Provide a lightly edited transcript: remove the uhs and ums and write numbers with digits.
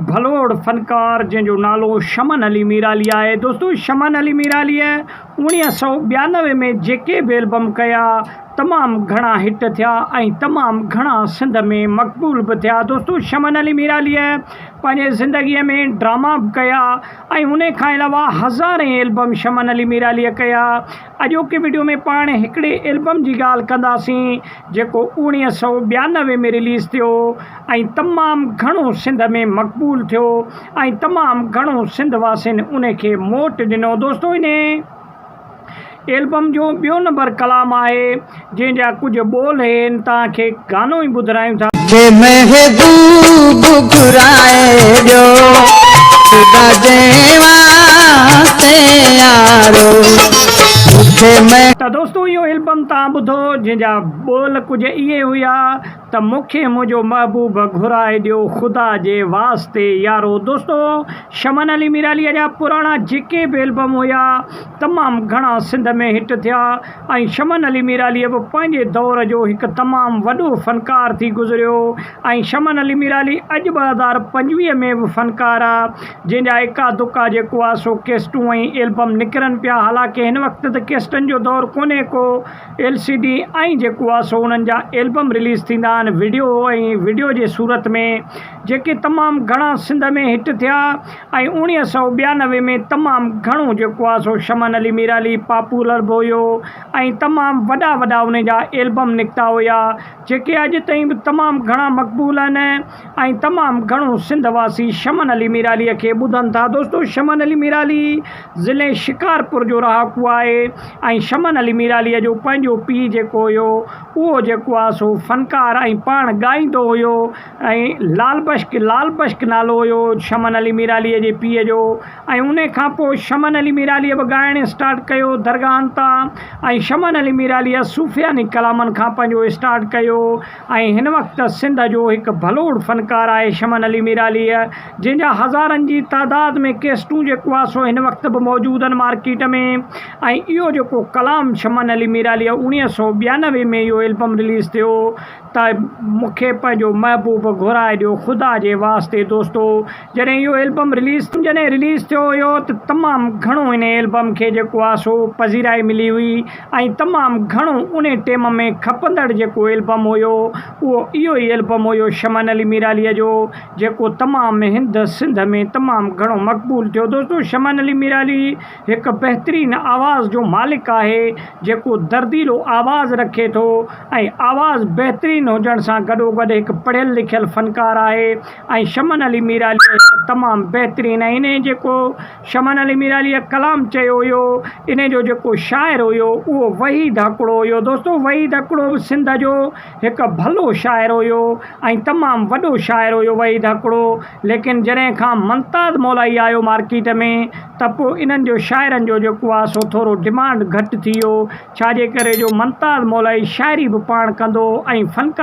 भलोड़ फनकार जंहिंजो नालो शमन अली मीराली आहे। दोस्तों शमन अली मीराली 1992 में जेके बि एल्बम कया तमामु घणा हिट थिया ऐं तमामु घणा सिंध में मक़बूल बि थिया। दोस्तों शमन अली मीरालीअ पंहिंजे ज़िंदगीअ में ड्रामा बि कया ऐं उन खां अलावा हज़ारें एल्बम शमन अली मीरालीअ कया। अॼोके वीडियो में पाण हिकिड़े एल्बम जी ॻाल्हि कंदासीं जेको 1992 में रिलीज़ थियो ऐं तमामु घणो सिंध में मक़बूल थियो ऐं तमामु घणो सिंध वासियुनि उन खे मोट ॾिनो। दोस्तों इन एल्बम जो ॿियो नंबर कलाम आहे जंहिंजा कुझु ॿोल आहिनि, तव्हांखे गानो ई ॿुधायूं था। त दोस्तों इहो एल्बम तव्हां ॿुधो जंहिंजा ॿोल कुझु इहे हुया त मूंखे मुंहिंजो महबूब घुराए ॾियो ख़ुदा जे वास्ते यारो। दोस्तों शमन अली मीरालीअ जा पुराणा जेके बि एल्बम हुया तमामु घणा सिंध में हिट थिया ऐं शमन अली मीरालीअ बि पंहिंजे दौर जो हिकु तमामु वॾो फ़नकार थी गुज़रियो ऐं शमन अली मीराली अॼु 2025 में बि फ़नकार आहे जंहिंजा एका दुका जेको आहे सो केस्टूं ऐं एल्बम निकिरनि पिया। हालांकि हिन वक़्तु त केस्टनि जो दौरु कोन्हे को, LCD ऐं जेको आहे सो उन्हनि जा एल्बम रिलीज़ थींदा आहिनि वीडियो जे सूरत में, जेके तमामु घणा सिंध में हिट थिया ऐं 1992 में तमामु घणो जेको आहे सो शमन अली मीराली पॉपुलर बि हुयो ऐं तमामु वॾा वॾा उन जा एल्बम निकिता हुया जेके अॼु ताईं बि तमामु घणा मक़बूल आहिनि ऐं तमामु घणो सिंध वासी शमन अली मीरालीअ खे ॿुधनि था। दोस्तों शमन अली मीराली ज़िले शिकारपुर जो रहाकू आहे ऐं शमन अली मीरालीअ जो पंहिंजो पीउ जेको हुयो उहो जेको आहे सो फ़नकार ऐं पाण ॻाईंदो हुयो ऐं लाल बश्क नालो हुयो शमन अली मीरालीअ जे पीउ जो। ऐं उन खां पोइ शमन अली मीरालीअ बि ॻाइणु स्टार्ट कयो दरगाहनि तां ऐं शमन अली मीरालीअ सूफ़ियानी कलामनि खां पंहिंजो स्टार्ट कयो ऐं हिन वक़्तु सिंध जो हिकु भलोड़ फ़नकार आहे शमन अली मीरालीअ, जंहिंजा हज़ारनि जी तादाद में केस्टूं जेको आहे सो हिन वक़्तु बि मौजूदु आहिनि मार्केट में। ऐं इहो जेको कलाम शमन अली मीरालीअ 1992 में इहो एल्बम रिलीज़ थियो त मूंखे पंहिंजो महबूब घुराए ॾियो ख़ुदा जे वास्ते। दोस्तों जॾहिं इहो एल्बम रिलीज़ थियो हुयो त तमामु घणो हिन एल्बम खे जेको आहे सो पज़ीराई मिली हुई ऐं तमामु घणो उन टाइम में खपंदड़ जेको एल्बम हुयो उहो इहो ई एल्बम हुयो शमन अली मीरालीअ जो जेको तमामु हिंद सिंध में तमामु घणो मक़बूल थियो। दोस्तों शमन अली मीराली हिकु बहितरीनु आवाज़ जो मालिक आहे जेको दर्दीलो आवाज़ रखे थो ऐं आवाज़ बहितरीनु हुजण सां गॾोगॾु हिकु पढ़ियल लिखियल फ़नकार आहे ऐं शमन अली मीराली तमामु बहितरीनु आहे। इन जेको शमन अली मीरालीअ कलाम चयो हुयो इन जो जेको शाइर हुयो उहो वहीद हकिड़ो हुयो। दोस्तों वहीद हकिड़ो बि सिंध जो हिकु भलो शाइर हुयो ऐं तमामु वॾो शाइर हुयो वहीद हकिड़ो, लेकिन जॾहिं खां मुमताज़ मौलाई आयो मार्केट में त पोइ इन्हनि जो शाइरनि जो जेको आहे सो थोरो डिमांड घटि थी वियो, छाजे करे जो मुमताज़ मौलाई शाइरी बि पाण कंदो ऐं फ़नकार